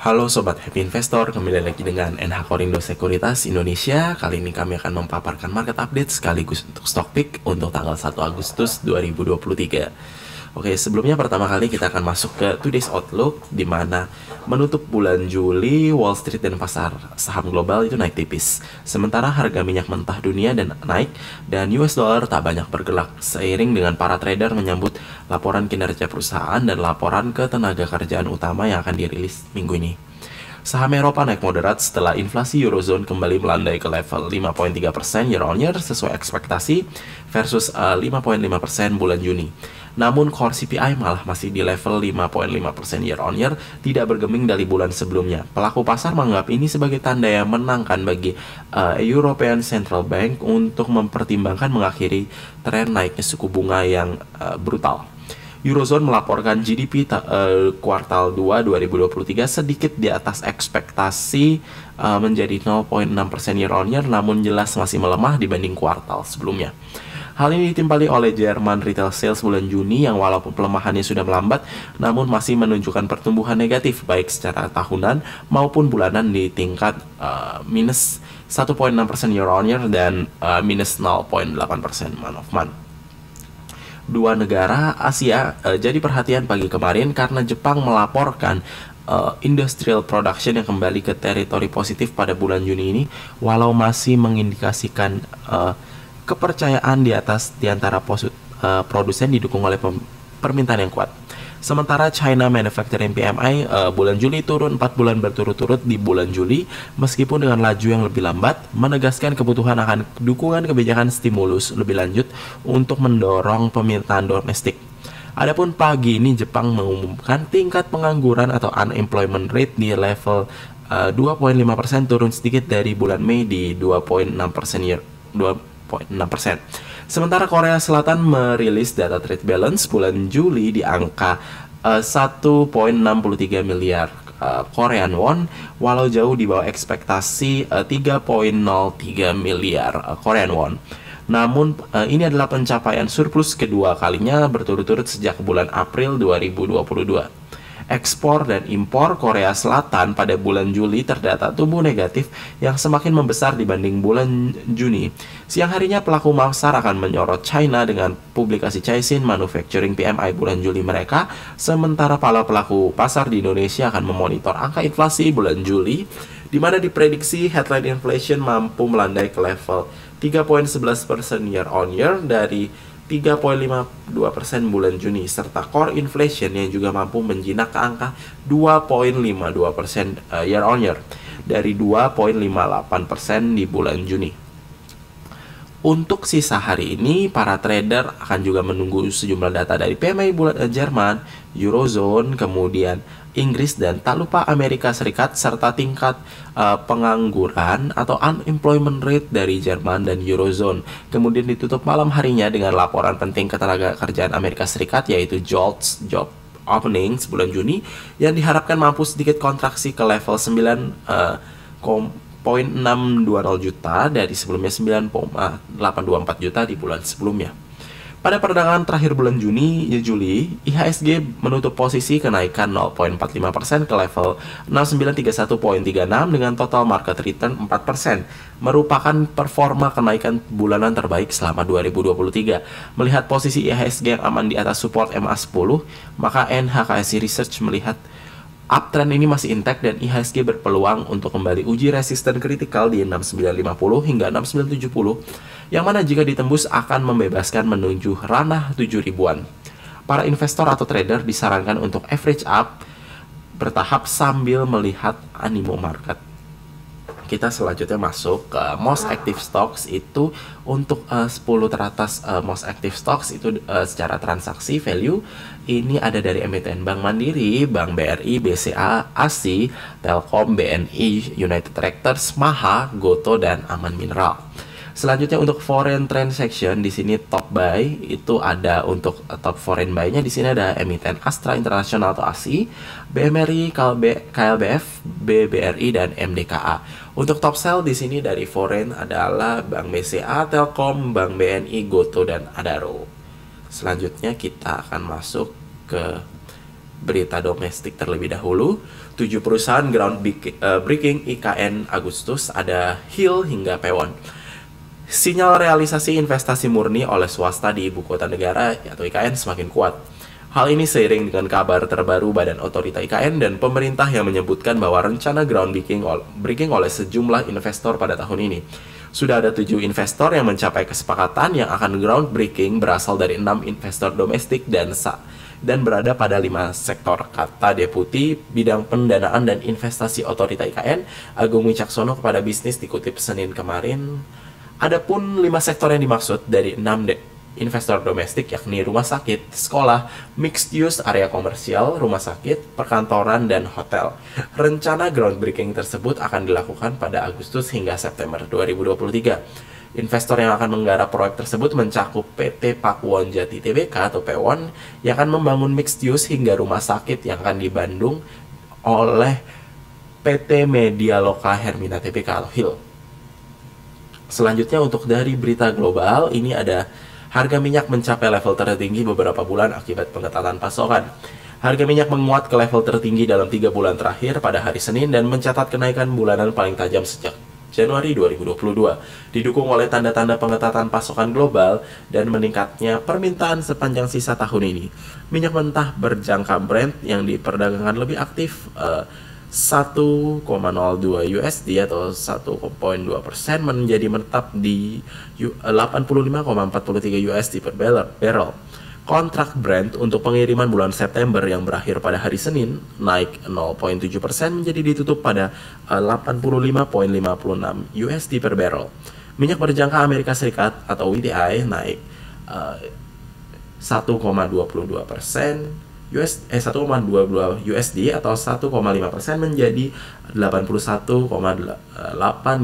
Halo Sobat Happy Investor, kembali lagi dengan NH Korindo Sekuritas Indonesia. Kali ini kami akan memaparkan market update sekaligus untuk stock pick untuk tanggal 1 Agustus 2023. Oke, sebelumnya pertama kali kita akan masuk ke Today's Outlook, di mana menutup bulan Juli, Wall Street dan pasar saham global itu naik tipis. Sementara harga minyak mentah dunia naik dan US dollar tak banyak bergerak, seiring dengan para trader menyambut laporan kinerja perusahaan dan laporan ketenaga kerjaan utama yang akan dirilis minggu ini. Saham Eropa naik moderat setelah inflasi Eurozone kembali melandai ke level 5,3% year on year sesuai ekspektasi versus 5,5% bulan Juni. Namun core CPI malah masih di level 5,5% year on year, tidak bergeming dari bulan sebelumnya. Pelaku pasar menganggap ini sebagai tanda yang menenangkan bagi European Central Bank untuk mempertimbangkan mengakhiri tren naiknya suku bunga yang brutal. Eurozone melaporkan GDP kuartal 2 2023 sedikit di atas ekspektasi menjadi 0,6% year on year, namun jelas masih melemah dibanding kuartal sebelumnya. Hal ini ditimpali oleh Jerman retail sales bulan Juni yang walaupun pelemahannya sudah melambat, namun masih menunjukkan pertumbuhan negatif baik secara tahunan maupun bulanan di tingkat minus 1,6% year on year dan minus 0,8% month of month. Dua negara Asia jadi perhatian pagi kemarin karena Jepang melaporkan industrial production yang kembali ke teritori positif pada bulan Juni ini, walau masih mengindikasikan kepercayaan di atas di antara produsen didukung oleh permintaan yang kuat. Sementara China Manufacturing PMI bulan Juli turun 4 bulan berturut-turut di bulan Juli, meskipun dengan laju yang lebih lambat, menegaskan kebutuhan akan dukungan kebijakan stimulus lebih lanjut untuk mendorong permintaan domestik. Adapun pagi ini Jepang mengumumkan tingkat pengangguran atau unemployment rate di level 2,5%, turun sedikit dari bulan Mei di 2,6%. Sementara Korea Selatan merilis data trade balance bulan Juli di angka 1,63 miliar Korean won, walau jauh di bawah ekspektasi 3,03 miliar Korean won. Namun ini adalah pencapaian surplus kedua kalinya berturut-turut sejak bulan April 2022. Ekspor dan impor Korea Selatan pada bulan Juli terdata tumbuh negatif yang semakin membesar dibanding bulan Juni. Siang harinya pelaku pasar akan menyorot China dengan publikasi Caixin Manufacturing PMI bulan Juli mereka, sementara para pelaku pasar di Indonesia akan memonitor angka inflasi bulan Juli, di mana diprediksi headline inflation mampu melandai ke level 3,11% year on year dari 3,52% bulan Juni, serta core inflation yang juga mampu menjinak ke angka 2,52% year on year dari 2,58% di bulan Juni. Untuk sisa hari ini, para trader akan juga menunggu sejumlah data dari PMI bulan Jerman, Eurozone, kemudian Inggris, dan tak lupa Amerika Serikat, serta tingkat pengangguran atau unemployment rate dari Jerman dan Eurozone. Kemudian ditutup malam harinya dengan laporan penting ketenaga kerjaan Amerika Serikat, yaitu JOLTS, Job Openings bulan Juni, yang diharapkan mampu sedikit kontraksi ke level 9,620 juta dari sebelumnya 9,824 juta di bulan sebelumnya. Pada perdagangan terakhir bulan Juli, IHSG menutup posisi kenaikan 0,45% ke level 6931,36 dengan total market return 4%, merupakan performa kenaikan bulanan terbaik selama 2023. Melihat posisi IHSG yang aman di atas support MA10, maka NHKSI Research melihat uptrend ini masih intact dan IHSG berpeluang untuk kembali uji resisten kritikal di 6950 hingga 6970, yang mana jika ditembus akan membebaskan menuju ranah 7000-an. Para investor atau trader disarankan untuk average up bertahap sambil melihat animo market. Kita selanjutnya masuk ke most active stocks. Itu untuk 10 teratas most active stocks itu secara transaksi value ini ada dari emiten Bank Mandiri, Bank BRI, BCA, ASI, Telkom, BNI, United Tractors, Maha, Goto, dan Aman Mineral. Selanjutnya untuk foreign transaction, di sini top buy itu ada untuk top foreign buy-nya di sini ada emiten Astra International atau ASI, BMRI, KLBF, BBRI, dan MDKA. Untuk top sell di sini dari foreign adalah Bank BCA, Telkom, Bank BNI, Goto, dan Adaro. Selanjutnya kita akan masuk ke berita domestik terlebih dahulu. 7 perusahaan groundbreaking IKN Agustus, ada Hill hingga Pewon. Sinyal realisasi investasi murni oleh swasta di ibu kota negara atau IKN semakin kuat. Hal ini seiring dengan kabar terbaru Badan Otorita IKN dan pemerintah yang menyebutkan bahwa rencana groundbreaking oleh sejumlah investor pada tahun ini. Sudah ada 7 investor yang mencapai kesepakatan yang akan groundbreaking berasal dari 6 investor domestik dan berada pada 5 sektor, kata Deputi Bidang Pendanaan dan Investasi Otorita IKN, Agung Wicaksono kepada Bisnis dikutip Senin kemarin. Adapun 5 sektor yang dimaksud dari 6 investor domestik yakni rumah sakit, sekolah, mixed use area komersial, rumah sakit, perkantoran, dan hotel. Rencana groundbreaking tersebut akan dilakukan pada Agustus hingga September 2023. Investor yang akan menggarap proyek tersebut mencakup PT Pakuwon Jati Tbk atau Pewon yang akan membangun mixed use hingga rumah sakit yang akan dibandung oleh PT Media Loka Hermina Tbk atau HIL. Selanjutnya untuk dari berita global, ini ada harga minyak mencapai level tertinggi beberapa bulan akibat pengetatan pasokan. Harga minyak menguat ke level tertinggi dalam 3 bulan terakhir pada hari Senin dan mencatat kenaikan bulanan paling tajam sejak Januari 2022, didukung oleh tanda-tanda pengetatan pasokan global dan meningkatnya permintaan sepanjang sisa tahun ini. Minyak mentah berjangka Brent yang diperdagangkan lebih aktif 1,02 USD atau 1,2% menjadi menetap di 85,43 USD per barrel. Kontrak Brent untuk pengiriman bulan September yang berakhir pada hari Senin naik 0,7% menjadi ditutup pada 85,56 USD per barrel. Minyak berjangka Amerika Serikat atau WTI naik 1,22%. 1,22 USD atau 1,5% menjadi 81,8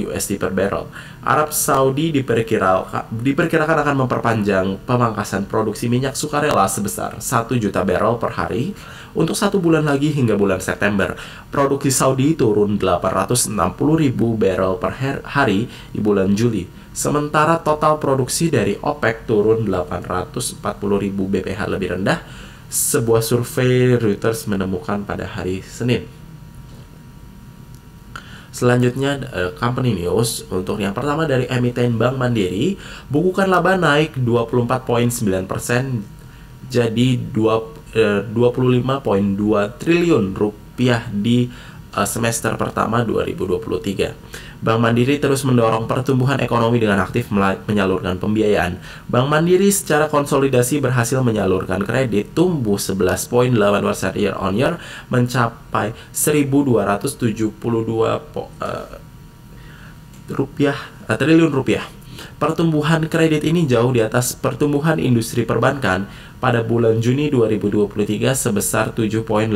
USD per barrel. Arab Saudi diperkirakan akan memperpanjang pemangkasan produksi minyak sukarela sebesar 1 juta barrel per hari untuk 1 bulan lagi hingga bulan September. Produksi Saudi turun 860.000 barrel per hari di bulan Juli. Sementara total produksi dari OPEC turun 840.000 bph lebih rendah. Sebuah survei Reuters menemukan pada hari Senin. Selanjutnya company news. Untuk yang pertama dari emiten Bank Mandiri, bukukan laba naik 24,9% jadi 25,2 triliun rupiah di semester pertama 2023. Bank Mandiri terus mendorong pertumbuhan ekonomi dengan aktif menyalurkan pembiayaan. Bank Mandiri secara konsolidasi berhasil menyalurkan kredit tumbuh 11,8% year on year mencapai 1.272 triliun rupiah. Pertumbuhan kredit ini jauh di atas pertumbuhan industri perbankan pada bulan Juni 2023 sebesar 7,8%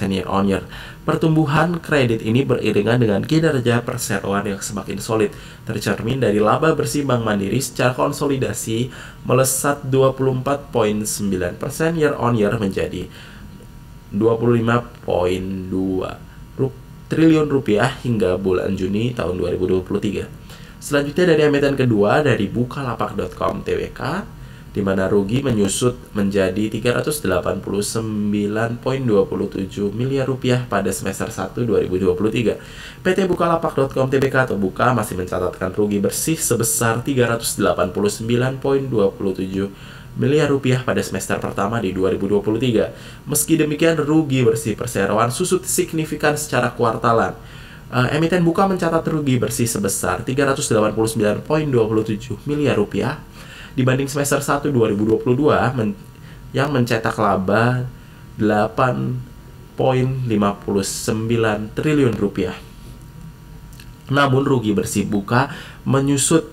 year on year. Pertumbuhan kredit ini beriringan dengan kinerja perseroan yang semakin solid, tercermin dari laba bersih Bank Mandiri secara konsolidasi melesat 24,9% year on year menjadi 25,2 triliun rupiah hingga bulan Juni tahun 2023. Selanjutnya dari emiten kedua dari Bukalapak.com Tbk, di mana rugi menyusut menjadi 389,27 miliar rupiah pada semester 1 2023. PT Bukalapak.com Tbk atau Buka masih mencatatkan rugi bersih sebesar 389,27 miliar rupiah pada semester pertama di 2023. Meski demikian, rugi bersih perseroan susut signifikan secara kuartalan. Emiten Buka mencatat rugi bersih sebesar 389,27 miliar rupiah dibanding semester 1 2022 yang mencetak laba 8,59 triliun rupiah. Namun rugi bersih Buka menyusut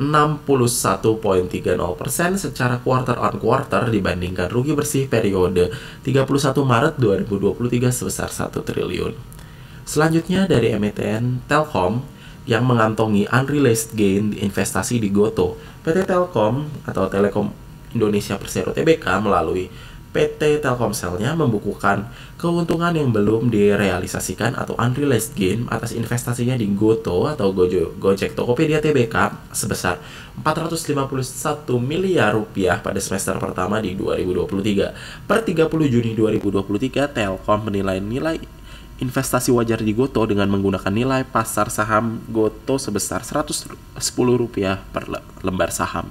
61,30% secara quarter on quarter dibandingkan rugi bersih periode 31 Maret 2023 sebesar 1 triliun. Selanjutnya dari emiten Telkom yang mengantongi unrealized gain investasi di Gotoh. PT Telkom atau Telekom Indonesia Persero Tbk melalui PT Telkomselnya membukukan keuntungan yang belum direalisasikan atau unrealized gain atas investasinya di Gotoh atau Gojek Tokopedia Tbk sebesar 451 miliar rupiah pada semester pertama di 2023. Per 30 Juni 2023, Telkom menilai investasi wajar di Gotoh dengan menggunakan nilai pasar saham Gotoh sebesar Rp110 per lembar saham.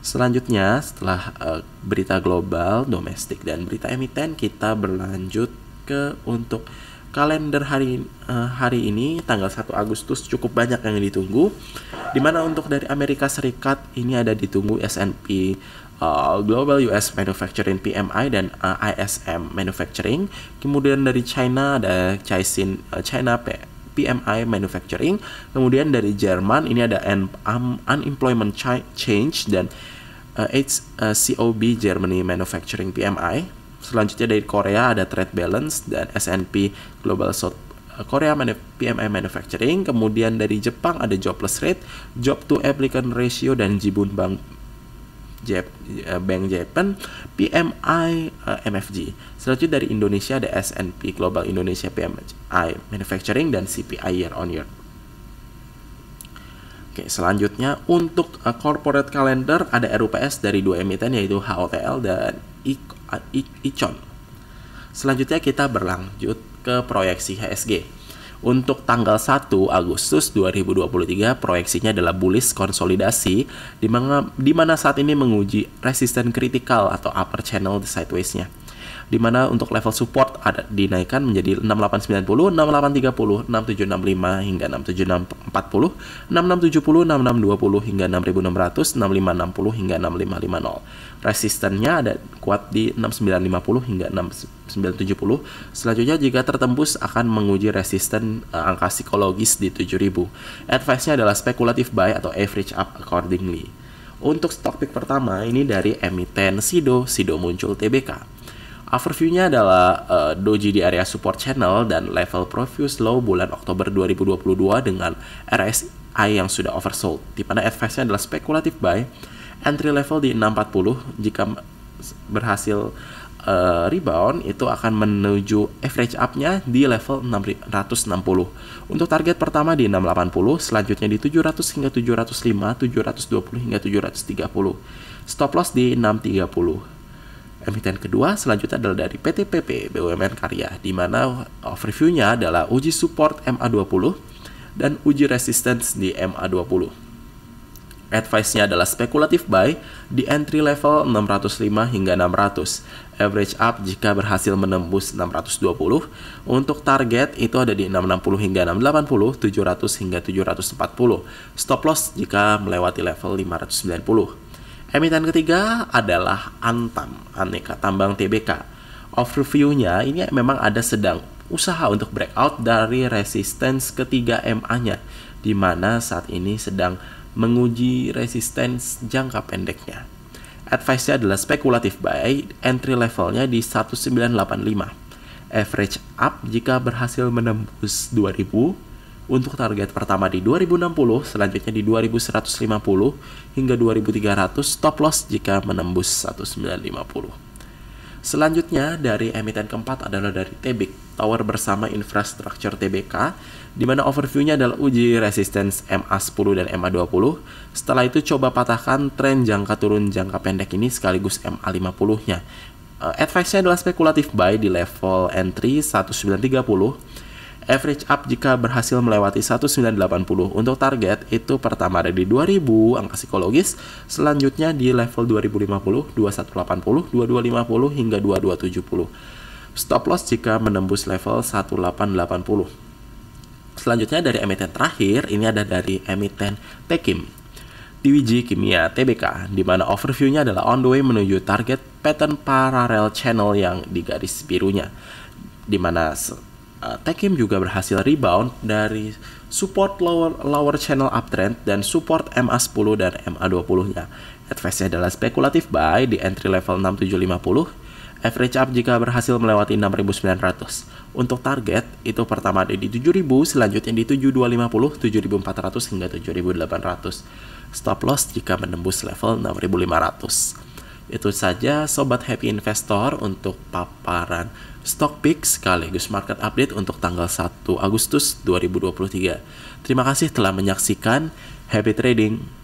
Selanjutnya, setelah berita global, domestik, dan berita emiten, kita berlanjut ke untuk kalender hari ini, tanggal 1 Agustus cukup banyak yang ditunggu. Dimana untuk dari Amerika Serikat ini ada ditunggu S&P Global US Manufacturing PMI dan ISM Manufacturing. Kemudian dari China ada China PMI Manufacturing. Kemudian dari Jerman ini ada Unemployment Change dan HCOB Germany Manufacturing PMI. Selanjutnya dari Korea ada Trade Balance dan S&P Global South Korea PMI Manufacturing. Kemudian dari Jepang ada Jobless Rate, Job to Applicant Ratio dan Jibun Bank Japan PMI MFG. Selanjutnya dari Indonesia ada S&P Global Indonesia PMI Manufacturing dan CPI Year on Year. Oke, selanjutnya untuk corporate calendar ada RUPS dari 2 emiten yaitu HOTL dan Icon. Selanjutnya kita berlanjut ke proyeksi HSG. Untuk tanggal 1 Agustus 2023 proyeksinya adalah bullish konsolidasi di mana saat ini menguji resisten kritikal atau upper channel sideways-nya. Di mana untuk level support ada dinaikkan menjadi 6890, 6830, 6765 hingga 6740, 6670, 6620 hingga 6600, 6560 hingga 6550. Resistennya ada kuat di 6950 hingga 6970. Selanjutnya jika tertembus akan menguji resisten angka psikologis di 7000. Advice-nya adalah speculative buy atau average up accordingly. Untuk stock pick pertama ini dari emiten SIDO muncul TBK. Overview-nya adalah doji di area support channel dan level previous low bulan Oktober 2022 dengan RSI yang sudah oversold. Di mana advice-nya adalah speculative buy, entry level di 640. Jika berhasil rebound itu akan menuju average up-nya di level 660. Untuk target pertama di 680, selanjutnya di 700 hingga 705, 720 hingga 730. Stop loss di 630. Emiten kedua selanjutnya adalah dari PTPP BUMN Karya, di mana overview-nya adalah uji support MA20 dan uji resistance di MA20. Advice-nya adalah speculative buy di entry level 605 hingga 600. Average up jika berhasil menembus 620. Untuk target itu ada di 660 hingga 680, 700 hingga 740. Stop loss jika melewati level 590. Emiten ketiga adalah Antam, Aneka Tambang Tbk. Overview-nya ini memang ada sedang usaha untuk breakout dari resistance ketiga MA-nya, di mana saat ini sedang menguji resistance jangka pendeknya. Advice-nya adalah speculative buy, entry levelnya di 1985. Average up jika berhasil menembus 2000. Untuk target pertama di 2060, selanjutnya di 2150 hingga 2300, stop loss jika menembus 1950. Selanjutnya dari emiten keempat adalah dari Tbk, Tower Bersama Infrastructure Tbk, di mana overview-nya adalah uji resistance MA10 dan MA20. Setelah itu coba patahkan tren jangka turun jangka pendek ini sekaligus MA50-nya. Advice-nya adalah speculative buy di level entry 1930. Average up jika berhasil melewati 1980. Untuk target itu pertama ada di 2000 angka psikologis, selanjutnya di level 2050, 2180, 2250 hingga 2270. Stop loss jika menembus level 1880. Selanjutnya dari emiten terakhir ini ada dari emiten Tekim, TWG Kimia Tbk, di mana overview-nya adalah on the way menuju target pattern parallel channel yang di garis birunya, di mana Tekim juga berhasil rebound dari support lower channel uptrend dan support MA10 dan MA20-nya. Advice-nya adalah speculative buy di entry level 6750. Average up jika berhasil melewati 6900. Untuk target itu pertama ada di 7000, selanjutnya di 7250, 7400 hingga 7800. Stop loss jika menembus level 6500. Itu saja Sobat Happy Investor untuk paparan stock pick sekaligus market update untuk tanggal 1 Agustus 2023. Terima kasih telah menyaksikan. Happy trading!